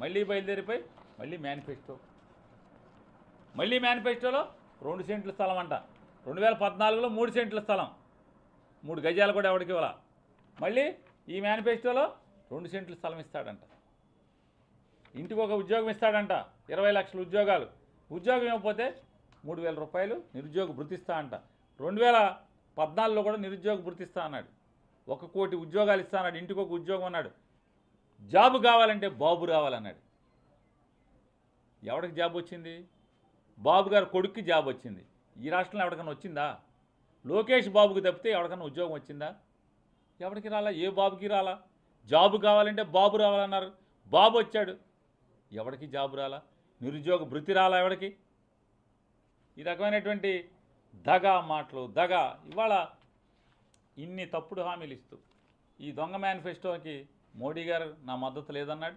మళ్ళీ బయలుదేరిపోయి మళ్ళీ మేనిఫెస్టోలో 2 సెంట్ల స్థలం అంట. 2014లో 3 సెంట్ల స్థలం, 3 గజాలు కూడా ఎవరికి ఇవ్వాల. మళ్ళీ ఈ మేనిఫెస్టోలో 2 సెంట్ల స్థలం ఇస్తాడంట. ఇంటికి ఒక ఉద్యోగం ఇస్తాడంట, 20 లక్షల ఉద్యోగాలు. ఉద్యోగం ఇవ్వకపోతే 3,000 రూపాయలు నిరుద్యోగ భృతి ఇస్తా అంట. 2014లో కూడా నిరుద్యోగ భృతి ఇస్తా అన్నాడు. 1 కోటి ఉద్యోగాలు ఇస్తా అన్నాడు. ఇంటికి ఒక ఉద్యోగం అన్నాడు. జాబు కావాలంటే బాబు రావాలన్నాడు. ఎవరికి జాబ్ వచ్చింది? బాబు గారు కొడుక్కి జాబ్ వచ్చింది. ఈ రాష్ట్రంలో ఎవరికైనా వచ్చిందా? లోకేష్ బాబుకి తప్పితే ఎవరికైనా ఉద్యోగం వచ్చిందా? ఎవరికి రాలా, ఏ బాబుకి రాలా. జాబు కావాలంటే బాబు రావాలన్నారు, బాబు వచ్చాడు, ఎవరికి జాబు రాలా. నిరుద్యోగ భృతి రాలా ఎవరికి. ఈ రకమైనటువంటి దగా మాటలు, ఇవాళ ఇన్ని తప్పుడు హామీలు ఇస్తూ ఈ దొంగ మేనిఫెస్టోకి మోడీ గారు నా మద్దతు లేదన్నాడు.